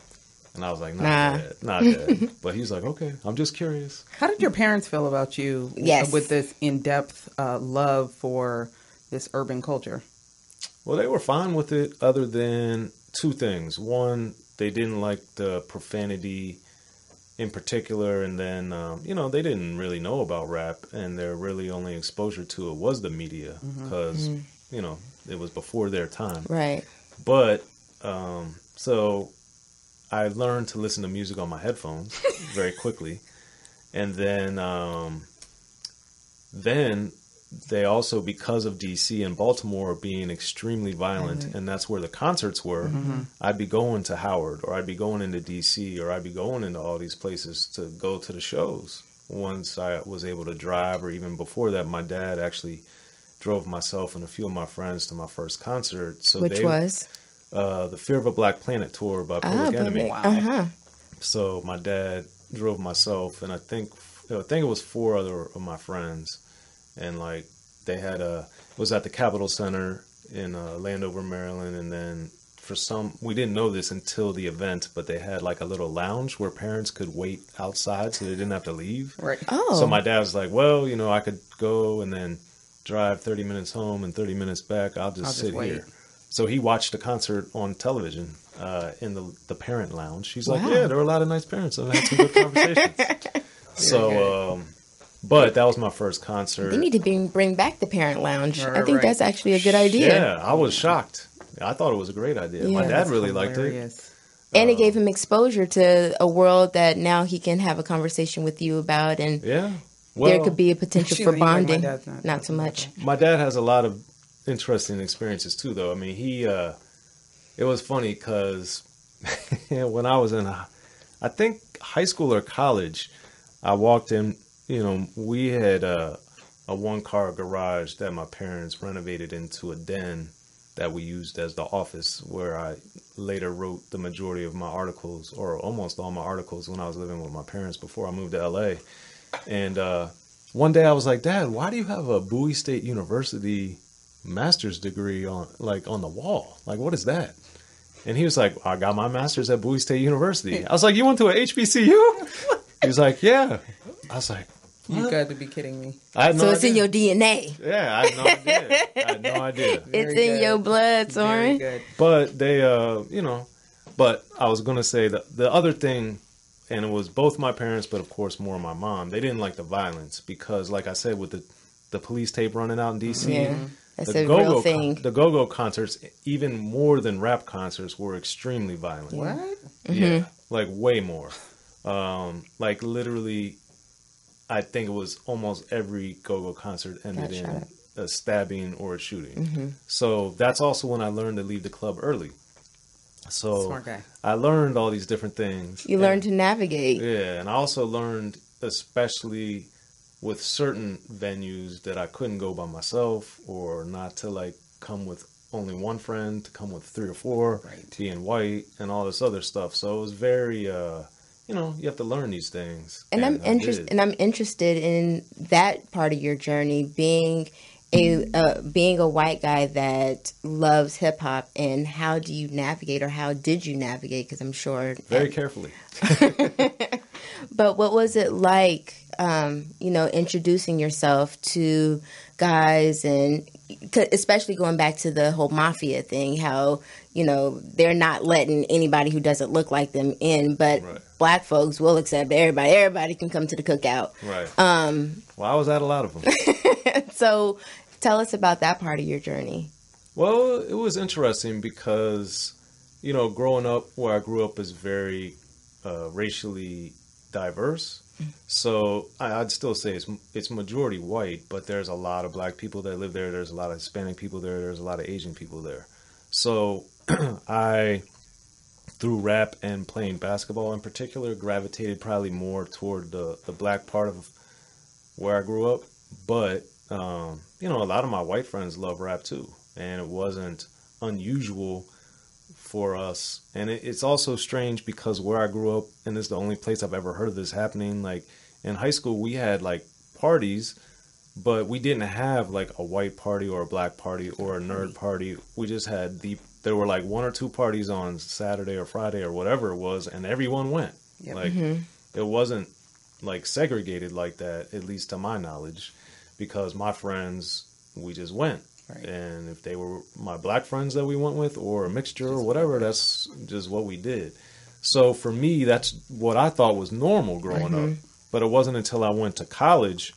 And I was like, not dad. But he's like, okay, I'm just curious. How did your parents feel about you with this in-depth love for this urban culture? Well, they were fine with it other than two things. One, they didn't like the profanity in particular, and then they didn't really know about rap, and their really only exposure to it was the media because it was before their time, right? But so I learned to listen to music on my headphones very quickly, and then they also, because of DC and Baltimore being extremely violent, and that's where the concerts were, I'd be going to Howard, or I'd be going into DC, or I'd be going into all these places to go to the shows. Once I was able to drive, or even before that, my dad actually drove myself and a few of my friends to my first concert. So which was? The Fear of a Black Planet tour by Public Enemy. Wow. So my dad drove myself, and I think it was 4 other of my friends. And like they had it was at the Capitol Center in Landover, Maryland. And then we didn't know this until the event, but they had like a little lounge where parents could wait outside so they didn't have to leave. Right. Oh. So my dad was like, well, I could go and then drive 30 minutes home and 30 minutes back. I'll just sit here. So he watched the concert on television in the parent lounge. He's like, yeah, there were a lot of nice parents. I've had some good conversations. So, but that was my first concert. They need to bring back the parent lounge. I think that's actually a good idea. Yeah, I was shocked. I thought it was a great idea. Yeah, my dad really liked it. And it gave him exposure to a world that now he can have a conversation with you about. And there could be a potential for bonding. Not so much. My dad has a lot of interesting experiences too, though. I mean, it was funny because when I was in, I think high school or college, I walked in, we had a 1-car garage that my parents renovated into a den that we used as the office, where I later wrote the majority of my articles, or almost all my articles, when I was living with my parents before I moved to LA. And one day I was like, Dad, why do you have a Bowie State University master's degree on the wall? Like, what is that? And he was like, I got my master's at Bowie State University. I was like, you went to a HBCU? He was like, yeah. I was like, what? You got to be kidding me. I had no So it's idea. in your DNA. Yeah, I had no idea. I had no idea. It's Very in good. your blood, Soren. Very good. But they, but I was going to say that the other thing, and it was both my parents, but of course more my mom, they didn't like the violence because, like I said, with the police tape running out in D.C., Yeah, that's the a real thing. The go-go concerts, even more than rap concerts, were extremely violent. What? Yeah, like way more. Like literally, I think it was almost every go-go concert ended in a stabbing or a shooting. So that's also when I learned to leave the club early. So Smart guy. I learned all these different things. You learn to navigate. Yeah, and I also learned, especially with certain venues, that I couldn't go by myself, or not to like come with only one friend, to come with 3 or 4, Right. being white and all this other stuff. So it was very, you have to learn these things. And I'm I interested. did. And I'm interested in that part of your journey, being a white guy that loves hip hop. And how do you navigate, or how did you navigate? Because I'm sure Very carefully. But what was it like, introducing yourself to guys, and especially going back to the whole mafia thing, how, they're not letting anybody who doesn't look like them in, but Right. black folks will accept everybody. Everybody can come to the cookout. Right. Well, I was at a lot of them. So tell us about that part of your journey. Well, it was interesting because, growing up where I grew up is very racially diverse. So I'd still say it's majority white, but there's a lot of black people that live there. There's a lot of Hispanic people there. There's a lot of Asian people there. So I, through rap and playing basketball in particular, gravitated probably more toward the black part of where I grew up. But, a lot of my white friends love rap too. And it wasn't unusual for us. And it's also strange because where I grew up, and this is the only place I've ever heard of this happening, like in high school, we had like parties, but we didn't have like a white party or a black party or a nerd party. We just had there were like 1 or 2 parties on Saturday or Friday or whatever it was, and everyone went. Yep. Like it wasn't like segregated like that, at least to my knowledge, because my friends, we just went. Right. And if they were my black friends that we went with, or a mixture or whatever, that's just what we did. So for me, that's what I thought was normal growing up. But it wasn't until I went to college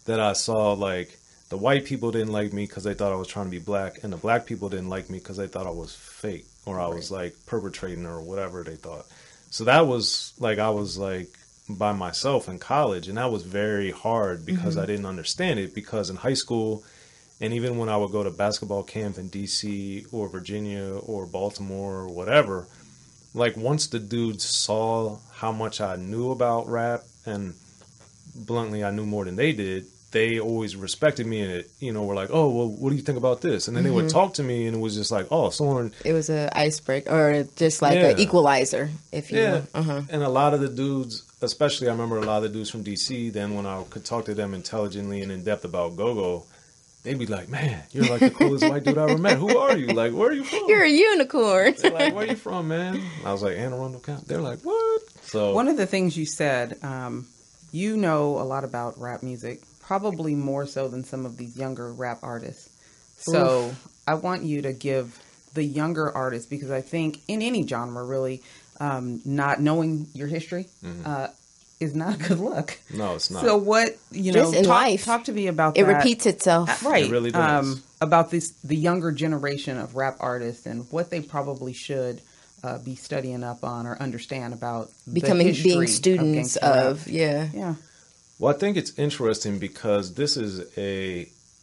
that I saw like the white people didn't like me because they thought I was trying to be black, and the black people didn't like me because they thought I was fake, or I was like perpetrating, or whatever they thought. So that was like, I was like by myself in college, and that was very hard because I didn't understand it, because in high school, and even when I would go to basketball camp in D.C. or Virginia or Baltimore or whatever, like once the dudes saw how much I knew about rap, and bluntly I knew more than they did, they always respected me, and were like, oh, well, what do you think about this? And then they would talk to me, and it was just like, oh, Soren. It was an icebreaker, or just like an equalizer, if you will. And a lot of the dudes, especially I remember a lot of the dudes from D.C., then when I could talk to them intelligently and in depth about go-go, they'd be like, man, you're like the coolest white dude I ever met. Who are you? Like, where are you from? You're a unicorn. They're like, where are you from, man? I was like, Anne Arundel County. They're like, what? So One of the things you said, you know a lot about rap music, probably more so than some of these younger rap artists. So I want you to give the younger artists, because I think in any genre, really, not knowing your history is not good luck. no, it's not. So what, Just in life. talk to me about It that. repeats itself. Right. It really does. About the younger generation of rap artists and what they probably should be studying up on or understand about Becoming, the history being students gangster rap. yeah. Well, I think it's interesting because this is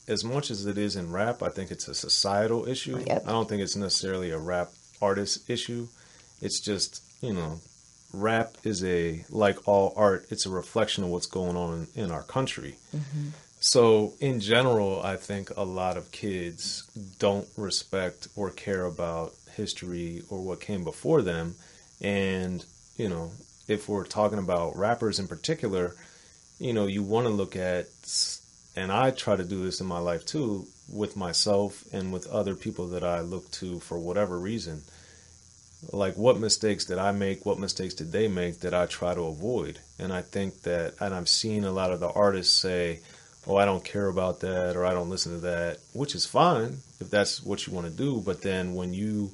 as much as it is in rap, I think it's a societal issue. Yep. I don't think it's necessarily a rap artist issue. It's just, rap is like all art, it's a reflection of what's going on in our country. So in general, I think a lot of kids don't respect or care about history or what came before them. And, if we're talking about rappers in particular, you know, you want to look at, and I try to do this in my life too, with myself and with other people that I look to for whatever reason. Like, what mistakes did I make? What mistakes did they make that I try to avoid? And I think that, and I've seen a lot of the artists say, oh, I don't care about that, or I don't listen to that, which is fine if that's what you want to do. But then when you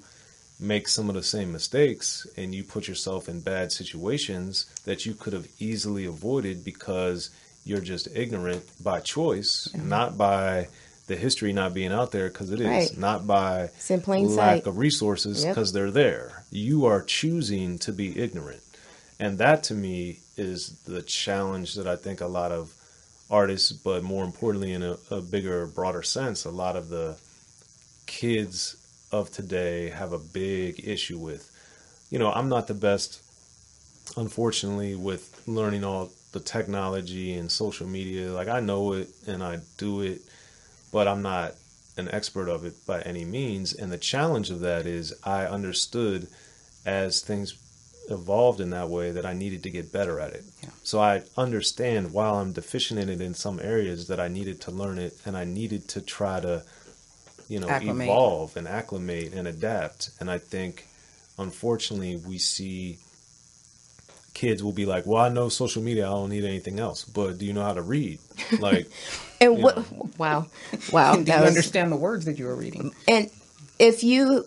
make some of the same mistakes and you put yourself in bad situations that you could have easily avoided because you're just ignorant by choice, not by the history not being out there, because it is, Right. not by It's in plain lack sight. of resources, Yep. because they're there. You are choosing to be ignorant. And that to me is the challenge that I think a lot of artists, but more importantly in a bigger, broader sense, a lot of the kids of today have a big issue with. You know, I'm not the best, unfortunately, with learning all the technology and social media. Like, I know it and I do it, but I'm not an expert of it by any means. And the challenge of that is I understood as things evolved in that way that I needed to get better at it. Yeah. So I understand, while I'm deficient in it in some areas, that I needed to learn it and I needed to try to, you know, Acclimate. evolve and acclimate and adapt. And I think, unfortunately, we see kids will be like, well, I know social media, I don't need anything else. But do you know how to read? Like, And you what? know. Wow. Do you that was- understand the words that you were reading? And if you,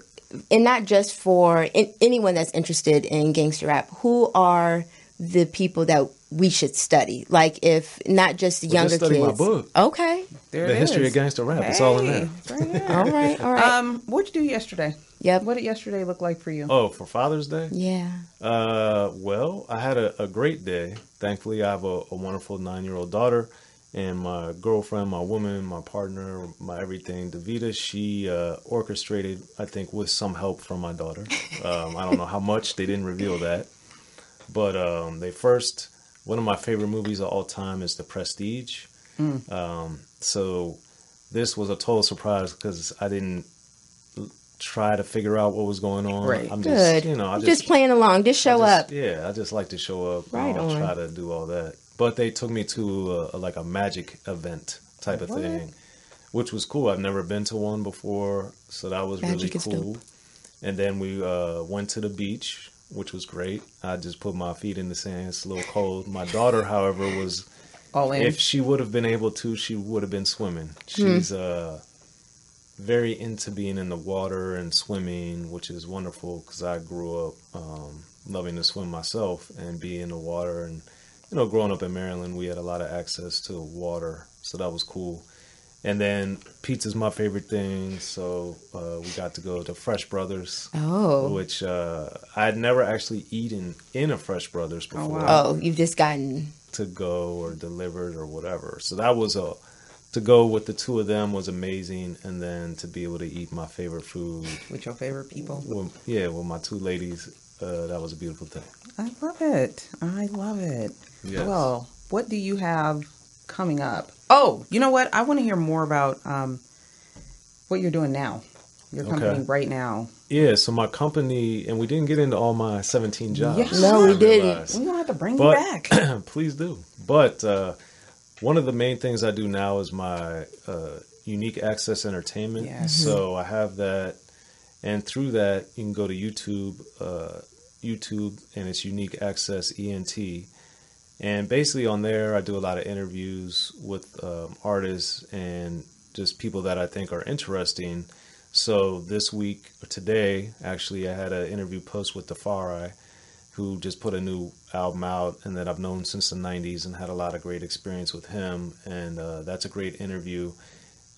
and not just for anyone that's interested in gangster rap, who are the people that we should study? Like, if not just the Well, younger just study kids. my book. Okay. There The it History is. of Gangster Rap. It's all in there. It's right there. All right. All right. What'd you do yesterday? Yep. What did yesterday look like for you? Oh, for Father's Day? Yeah. Well, I had a great day. Thankfully, I have a wonderful 9-year-old daughter, and my girlfriend, my woman, my partner, my everything, Davita, she orchestrated, I think, with some help from my daughter. I don't know how much. They didn't reveal that. But one of my favorite movies of all time is The Prestige. So this was a total surprise because I didn't try to figure out what was going on. Right. I'm Good. just, you know, I just playing along. Just show up. Yeah, I just like to show up. Right I don't on. try to do all that. But they took me to a magic event type of What? thing, which was cool. I've never been to one before, so that was Magic really is cool. dope. And then we went to the beach, which was great. I just put my feet in the sand. It's a little cold. My daughter, however, was, All in. if she would have been able to, she would have been swimming. She's very into being in the water and swimming, which is wonderful because I grew up loving to swim myself and be in the water. And, you know, growing up in Maryland, we had a lot of access to water, so that was cool. And then pizza's my favorite thing, so we got to go to Fresh Brothers, Oh. which I had never actually eaten in a Fresh Brothers before. wow. Oh, you've just gotten. To go or delivered or whatever. So that was to go with the two of them was amazing, and then to be able to eat my favorite food With your favorite people. with my two ladies, that was a beautiful thing. I love it. I love it. Yes. Well, what do you have coming up? Oh, you know what? I want to hear more about what you're doing now. Your company Okay. right now. Yeah, so my company, and we didn't get into all my 17 jobs. Yeah. No, we I didn't. realized. We're going to have to bring But- you back. Please do. But one of the main things I do now is my Unique Access Entertainment. Yes. So I have that, and through that you can go to YouTube, and it's Unique Access ENT. And basically on there I do a lot of interviews with artists and just people that I think are interesting. So this week, or today, actually, I had an interview post with Tafari, who just put a new album out and that I've known since the 90s and had a lot of great experience with him. And that's a great interview.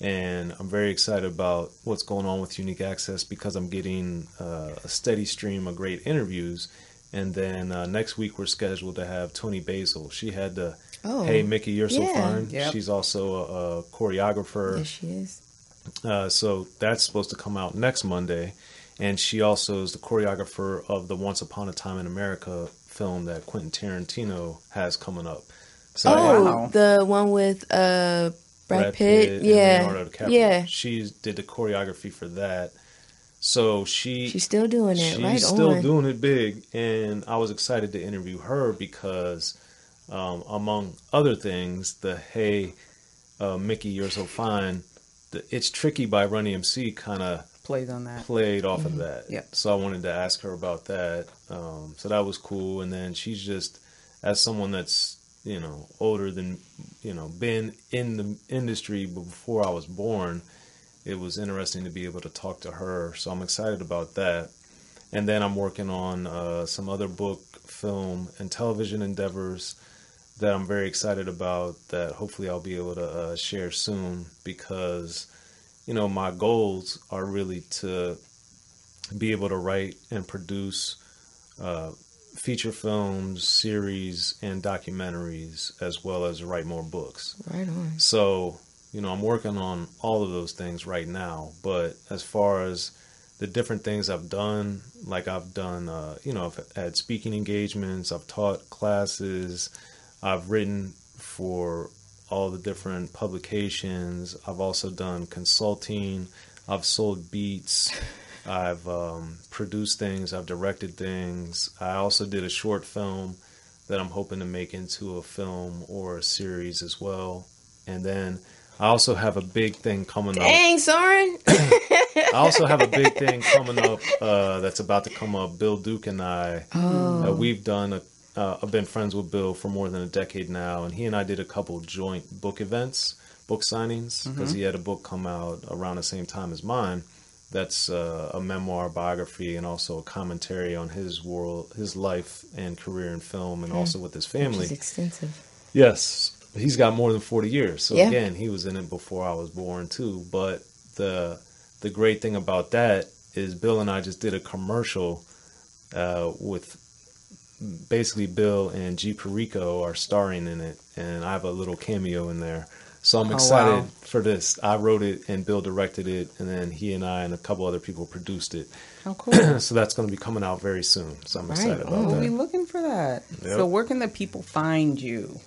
And I'm very excited about what's going on with Unique Access because I'm getting a steady stream of great interviews. And then next week, we're scheduled to have Tony Basil. She had the Hey Mickey, You're So Yeah. Fine. Yep. She's also a choreographer. Yes, she is. So that's supposed to come out next Monday. And she also is the choreographer of the Once Upon a Time in America film that Quentin Tarantino has coming up. So Oh, wow. the one with Brad Pitt. and Yeah. Leonardo DiCaprio. Yeah. She did the choreography for that. So she's still doing it. She's still doing it big, and I was excited to interview her because, among other things, the "Hey, Mickey, you're so fine," It's Tricky by Run DMC kind of played on that, played off of that. Yeah. So I wanted to ask her about that. So that was cool. And then she's just, as someone that's, older than, been in the industry before I was born, it was interesting to be able to talk to her. So I'm excited about that. And then I'm working on some other book, film, and television endeavors that I'm very excited about that hopefully I'll be able to share soon, because, my goals are really to be able to write and produce feature films, series, and documentaries, as well as write more books. Right on. So, I'm working on all of those things right now. But as far as the different things I've done, like I've done, I've had speaking engagements, I've taught classes, I've written for all the different publications. I've also done consulting. I've sold beats. I've produced things. I've directed things. I also did a short film that I'm hoping to make into a film or a series as well. And then I also have a big thing coming up. Dang, Soren! I also have a big thing coming up that's about to come up. Bill Duke and I, we've done I've been friends with Bill for more than a decade now, and he and I did a couple joint book events, book signings, because he had a book come out around the same time as mine. That's a memoir, biography, and also a commentary on his world, his life and career in film, and also with his family. Which is extensive. Yes. He's got more than 40 years. So again, he was in it before I was born too. But the great thing about that is Bill and I just did a commercial with basically Bill and G. Perico are starring in it, and I have a little cameo in there. So I'm excited for this. I wrote it and Bill directed it, and then he and I and a couple other people produced it. How cool. So that's going to be coming out very soon. So I'm excited about that. We'll be looking for that. Yep. So where can the people find you?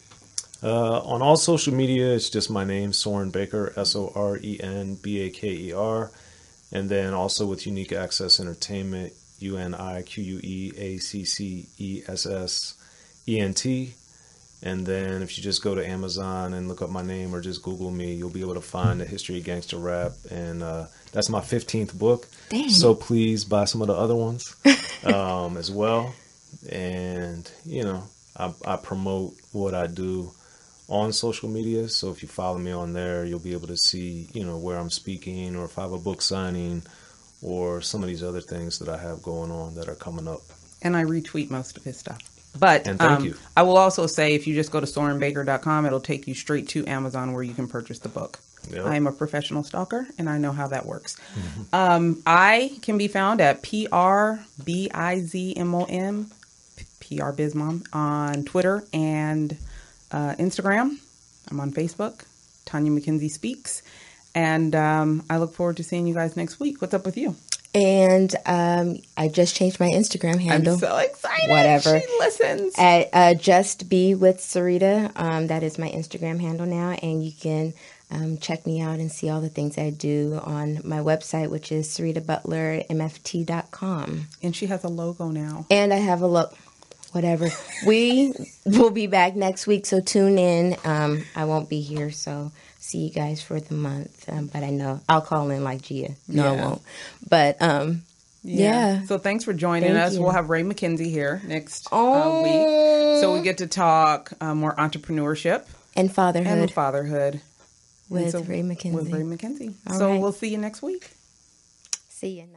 On all social media, it's just my name, Soren Baker, SorenBaker. And then also with Unique Access Entertainment, UNIQUEACCESSENT. And then if you just go to Amazon and look up my name or just Google me, you'll be able to find the History of Gangster Rap. And that's my 15th book. Dang. So please buy some of the other ones as well. And, I promote what I do on social media. So if you follow me on there, you'll be able to see, where I'm speaking, or if I have a book signing, or some of these other things that I have going on that are coming up. And I retweet most of his stuff. But thank you. I will also say, if you just go to sorenbaker.com, it'll take you straight to Amazon where you can purchase the book. Yep. I am a professional stalker, and I know how that works. I can be found at PRBIZMOM, PRBizmom, on Twitter and Instagram. I'm on Facebook, Tanya McKenzie Speaks. And I look forward to seeing you guys next week. What's up with you? And I just changed my Instagram handle. I'm so excited. Whatever. She listens. At Just Be with Sarita. That is my Instagram handle now. And you can check me out and see all the things I do on my website, which is SaritaButlerMFT.com. And she has a logo now. And I have a logo. Whatever. We will be back next week, so tune in. I won't be here, so see you guys for the month. But I know I'll call in like Gia. No, I won't. But yeah. So thanks for joining us. We'll have Ray McKenzie here next week. So we get to talk more entrepreneurship and fatherhood. With Ray McKenzie. With Ray McKenzie. All so right. we'll see you next week. See you.